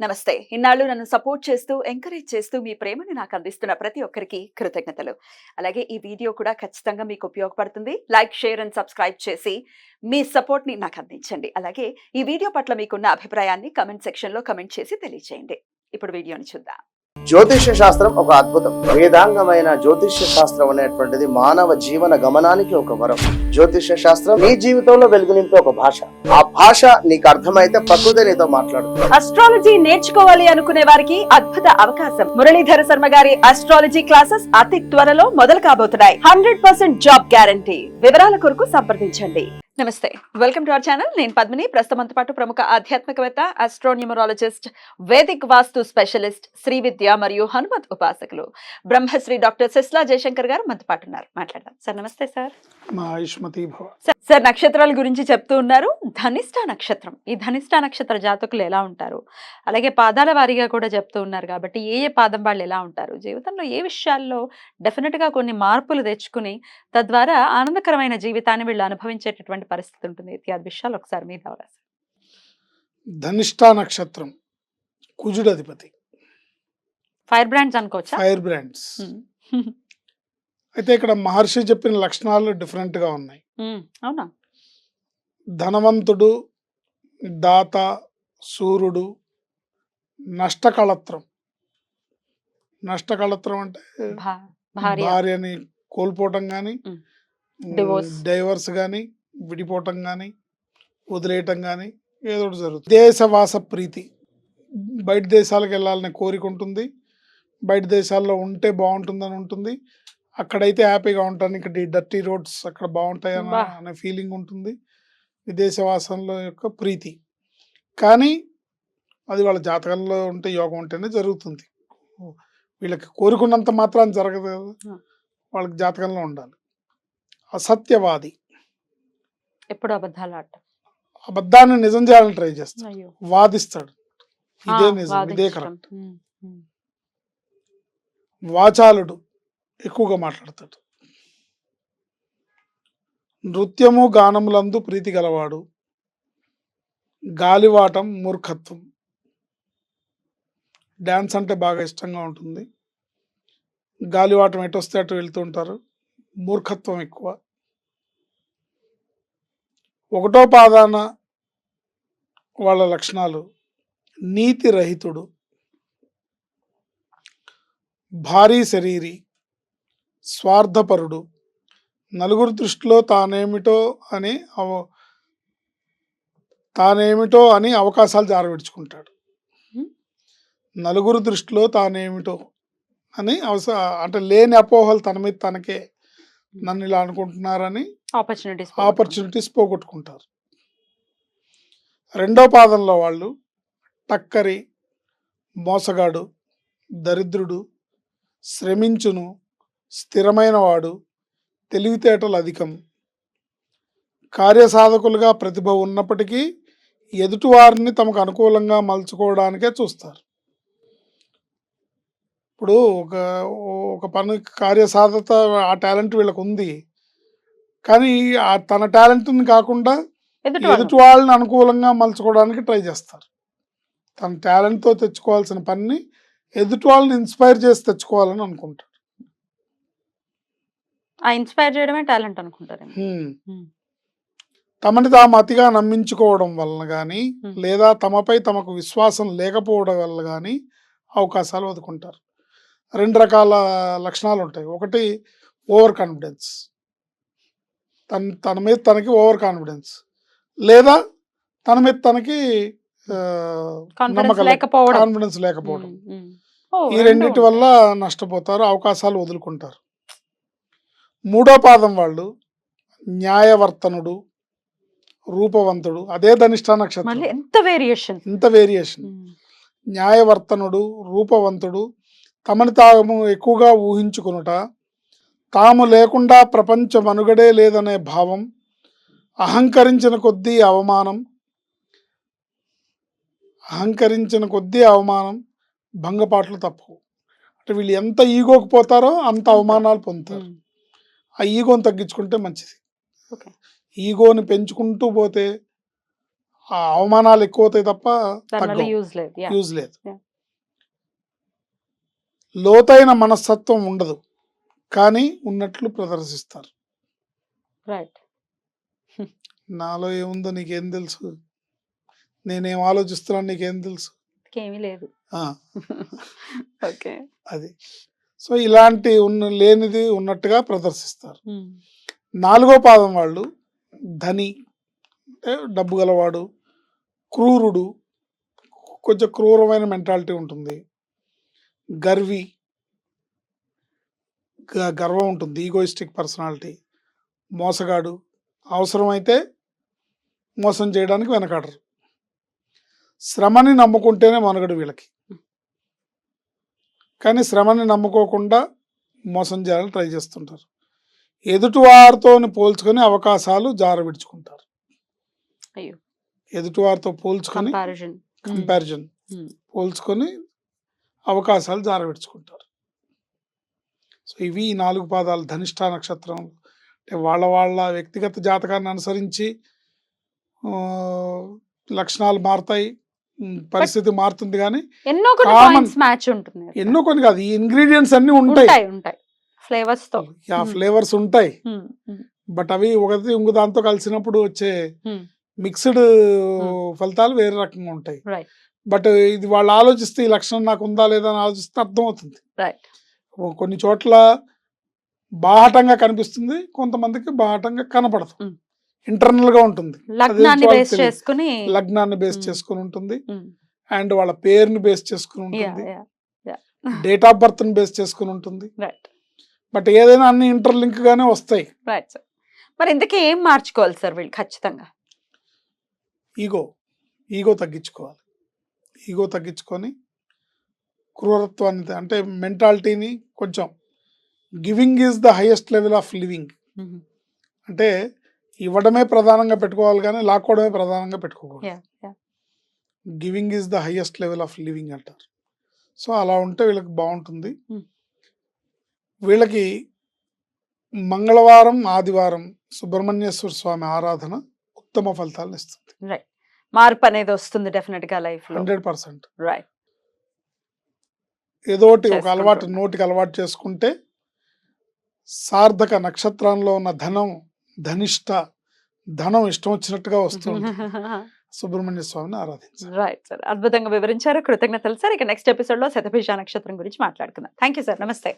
నమస్తే. ఇన్నాళ్ళు నన్ను సపోర్ట్ చేస్తూ, ఎంకరేజ్ చేస్తూ మీ ప్రేమని నాకు అందిస్తున్న ప్రతి ఒక్కరికి కృతజ్ఞతలు. అలాగే ఈ వీడియో కూడా ఖచ్చితంగా మీకు ఉపయోగపడుతుంది. లైక్, షేర్ అండ్ సబ్స్క్రైబ్ చేసి మీ సపోర్ట్‌ని నాకు అందించండి. అలాగే ఈ వీడియో పట్ల మీకున్న అభిప్రాయాన్ని కామెంట్ సెక్షన్‌లో కామెంట్ చేసి తెలియజేయండి. ఇప్పుడు వీడియోని చూద్దాం. జ్యోతిష్య శాస్త్రం ఒక అద్భుతం. వేదాంగమైన జ్యోతిష్య శాస్త్రం అనేటువంటిది మానవ జీవన గమనానికి ఒక వరం. జ్యోతిష్య శాస్త్రం నీ జీవితంలో వెలుగునింపే ఒక భాష. ఆ భాష నీకు అర్థమైతే ప్రకృతి నీతో మాట్లాడుతుంది. అస్ట్రాలజీ నేర్చుకోవాలి అనుకునే వారికి అద్భుత అవకాశం. మురళీధర శర్మ గారి అస్ట్రాలజీ క్లాసెస్ అతి త్వరలో మొదలు కాబోతున్నాయి. 100% జాబ్ గ్యారంటీ. వివరాల కొరకు సంప్రదించండి. నమస్తే, వెల్కమ్ టు అవర్ ఛానల్. నేను పద్మిని. ప్రస్తుతంతో పాటు ప్రముఖ ఆధ్యాత్మికవేత్త, ఆస్ట్రోన్యూమరాలజిస్ట్, వేదిక్ వాస్తు స్పెషలిస్ట్, శ్రీ విద్య మరియు హనుమత్ ఉపాసకులు బ్రహ్మశ్రీ డాక్టర్ సిస్లా జయశంకర్ గారు మనతో పాటు ఉన్నారు. మాట్లాడదాం సార్. నమస్తే సార్. సార్, నక్షత్రాల గురించి చెప్తూ ఉన్నారు. ధనిష్ట నక్షత్రం, ఈ ధనిష్ట నక్షత్ర జాతకులు ఎలా ఉంటారు, అలాగే పాదాల వారీగా కూడా చెప్తూ ఉన్నారు కాబట్టి ఏ పాదం వాళ్ళు ఎలా ఉంటారు, జీవితంలో ఏ విషయాల్లో డెఫినెట్ గా కొన్ని మార్పులు తెచ్చుకుని తద్వారా ఆనందకరమైన జీవితాన్ని వీళ్ళు అనుభవించేటటువంటి పరిస్థితి ఉంటుంది. ఇత్యాది విషయాలు ఒకసారి మీద అవరాసి. ధనిష్ట నక్షత్రం కుజుడు అధిపతి. ఫైర్ బ్రాండ్స్ అనుకోవచ్చా? Fire brands. అయితే ఇక్కడ మహర్షి చెప్పిన లక్షణాలు డిఫరెంట్ గా ఉన్నాయి. అవునా? ధనవంతుడు, దాత, సూర్యుడు, నష్టకళత్రం. నష్టకళత్రం అంటే భార్యని కోల్పోవటం కానీ, డైవర్స్ కానీ, విడిపోవటం కానీ, వదిలేయటం కానీ ఏదో ఒకటి జరుగుతుంది. దేశవాస ప్రీతి, బయట దేశాలకు వెళ్ళాలనే కోరిక ఉంటుంది. బయట దేశాల్లో ఉంటే బాగుంటుందని ఉంటుంది. అక్కడైతే హ్యాపీగా ఉంటాను, ఇక్కడ డర్టీ రోడ్స్ అక్కడ బాగుంటాయి అనే ఫీలింగ్ ఉంటుంది. విదేశవాసంలో యొక్క ప్రీతి, కానీ అది వాళ్ళ జాతకంలో ఉంటే, యోగం ఉంటేనే జరుగుతుంది. వీళ్ళకి కోరుకున్నంత మాత్రం జరగదు కదా, వాళ్ళకి జాతకంలో ఉండాలి. అసత్యవాది, ఎప్పుడు అబద్ధాలు ఆడటం, అబద్ధాన్ని నిజం చేయాలని ట్రై చేస్తాడు, వాదిస్తాడు, ఇదే నిజం, ఇదే కరెక్ట్. వాచాలుడు, ఎక్కువగా మాట్లాడతాడు. నృత్యము గానములందు ప్రీతి గలవాడు. గాలివాటం, మూర్ఖత్వం. డ్యాన్స్ అంటే బాగా ఇష్టంగా ఉంటుంది. గాలివాటం ఎటు వస్తే అటు వెళ్తూ ఉంటారు. మూర్ఖత్వం ఎక్కువ. ఒకటో పాదాన వాళ్ళ లక్షణాలు: నీతి రహితుడు, భారీ శరీరి, స్వార్థపరుడు, నలుగురు దృష్టిలో తానేమిటో అని అవకాశాలు జారవిడుచుకుంటాడు. నలుగురు దృష్టిలో తానేమిటో అని అంటే లేని అపోహలు తన మీద తనకే, నన్ను ఇలా అనుకుంటున్నారని ఆపర్చునిటీస్ పోగొట్టుకుంటారు. రెండో పాదంలో వాళ్ళు టక్కరి, మోసగాడు, దరిద్రుడు, శ్రమించును, స్థిరమైన వాడు, తెలివితేటలు అధికం. కార్యసాధకులుగా ప్రతిభ ఉన్నప్పటికీ ఎదుటివారిని తమకు అనుకూలంగా మలుచుకోవడానికే చూస్తారు. ఇప్పుడు ఒక పని కార్యసాధత, ఆ టాలెంట్ వీళ్ళకు ఉంది, కానీ తన టాలెంట్ని కాకుండా ఎదుటి వాళ్ళని అనుకూలంగా మలుచుకోవడానికి ట్రై చేస్తారు. తన టాలెంట్తో తెచ్చుకోవాల్సిన పనిని ఎదుటి వాళ్ళని ఇన్స్పైర్ చేసి తెచ్చుకోవాలని అనుకుంటారు. ఇన్స్పైర్ చేయడమే టాలెంట్ అనుకుంటారు. తమని తాము అతిగా నమ్మించుకోవడం వలన కానీ, లేదా తమపై తమకు విశ్వాసం లేకపోవడం వల్ల కానీ అవకాశాలు వదుకుంటారు. రెండు రకాల లక్షణాలు ఉంటాయి. ఒకటి ఓవర్ కాన్ఫిడెన్స్, తన మీద తనకి ఓవర్ కాన్ఫిడెన్స్, లేదా తన మీద తనకి కాన్ఫిడెన్స్ లేకపోవడం. ఈ రెండింటి వల్ల నష్టపోతారు, అవకాశాలు వదులుకుంటారు. మూడో పాదం వాళ్ళు న్యాయవర్తనుడు, రూపవంతుడు. అదే ధనిష్ట నక్షత్రం. ఎంత వేరియేషన్. న్యాయవర్తనుడు, రూపవంతుడు, తమని తాము ఎక్కువగా ఊహించుకునుట, తాము లేకుండా ప్రపంచ మనుగడే లేదనే భావం, అహంకరించిన కొద్దీ అవమానం, భంగపాట్లు తప్పవు. అంటే వీళ్ళు ఎంత ఈగోకి పోతారో అంత అవమానాలు పొందుతారు. ఆ ఈగోని తగ్గించుకుంటే మంచిది. ఈగోని పెంచుకుంటూ పోతే ఆ అవమానాలు ఎక్కువ అవుతాయి తప్ప దానివల్ల యూజ్ లేదు. యూజ్ లేదు. Yeah. లోతైన మనస్తత్వం ఉండదు, కానీ ఉన్నట్లు ప్రదర్శిస్తారు. రైట్. నాలో ఏముందో నీకేం తెలుసు, నేనేం ఆలోచిస్తున్నాను నీకేం తెలుసు. ఏమీ లేదు. ఆ, ఓకే. అది. సో ఇలాంటి లేనిది ఉన్నట్టుగా ప్రదర్శిస్తారు. 4వ పాదం వాళ్ళు ధని, అంటే డబ్బు గలవాడు, క్రూరుడు, కొంచెం క్రూరమైన మెంటాలిటీ ఉంటుంది, గర్వి, గర్వం ఉంటుంది, ఈగోయిస్టిక్ పర్సనాలిటీ, మోసగాడు, అవసరమైతే మోసం చేయడానికి వెనకాడరు. శ్రమని నమ్ముకుంటేనే మనగడు వీళ్ళకి, కానీ శ్రమని నమ్ముకోకుండా మోసం చేయాలని ట్రై చేస్తుంటారు. ఎదుటివారితో పోల్చుకొని అవకాశాలు జారవిడుచుకుంటారు. అయ్యో. ఎదుటివారితో పోల్చుకొని కంపారిజన్ పోల్చుకొని అవకాశాలు జారవిడుచుకుంటారు. సో ఇవి ఈ 4 పాదాలు ధనిష్ట నక్షత్రం. అంటే వాళ్ళ వ్యక్తిగత జాతకాన్ని అనుసరించి లక్షణాలు మారుతాయి, పరిస్థితి మారుతుంది, కానీ ఎన్నో మ్యాచ్ ఉంటుంది. ఎన్నో కొన్ని కాదు, ఈ ఇంగ్రీడియంట్స్ అన్ని ఉంటాయి, ఫ్లేవర్స్ తో. ఫ్లేవర్స్ ఉంటాయి, బట్ అవి ఒకటి ఇంకో దాంతో కలిసినప్పుడు వచ్చే మిక్స్డ్ ఫలితాలు వేరే రకంగా ఉంటాయి. బట్ ఇది వాళ్ళు ఆలోచిస్తే ఈ లక్షణం నాకు ఉందా లేదా అని ఆలోచిస్తే అర్థమవుతుంది. కొన్ని చోట్ల బాహటంగా కనిపిస్తుంది, కొంతమందికి బాహటంగా కనపడదు, ఇంటర్నల్ గా ఉంటుంది. లగ్నాన్ని బేస్ చేసుకుని ఉంటుంది, అండ్ వాళ్ళ పేరుని బేస్ చేసుకుని ఉంటుంది, డేట్ ఆఫ్ బర్త్ ని బేస్ చేసుకుని ఉంటుంది. బట్ ఏదైనా అన్ని ఇంటర్లింక్ గానే వస్తాయి. మరి ఇంతకీ ఏం మార్చుకోవాలి సార్ వీళ్ళు? ఖచ్చితంగా ఈగో తగ్గించుకోవాలి. ఈగో తగ్గించుకొని క్రూరత్వాన్ని, అంటే మెంటాలిటీని కొంచెం, giving is the highest level of living. అంటే ఇవ్వడమే ప్రధానంగా పెట్టుకోవాలి, కానీ లాక్కోవడమే ప్రధానంగా పెట్టుకోకూడదు. Giving is the highest level of living అంటారు. సో అలా ఉంటే వీళ్ళకి బాగుంటుంది. వీళ్ళకి మంగళవారం, ఆదివారం సుబ్రహ్మణ్యేశ్వర స్వామి ఆరాధన ఉత్తమ ఫలితాలను ఇస్తుంది. మార్పు అనేది వస్తుంది డెఫినెట్ గా లైఫ్ లో 100%. రైట్. ఏదో ఒక అలవాటు నోటికి అలవాటు చేసుకుంటే సార్థక నక్షత్రంలో ఉన్న ధనిష్ట ధనం ఇష్టం వచ్చినట్టుగా వస్తుంది. సుబ్రహ్మణ్య స్వామిని ఆరాధించారు. రైట్ సార్, అద్భుతంగా వివరించారు. కృతజ్ఞతలు సార్. ఇక నెక్స్ట్ ఎపిసోడ్ లో శతభిష నక్షత్రం గురించి మాట్లాడుకుందాం. Thank you sir. నమస్తే.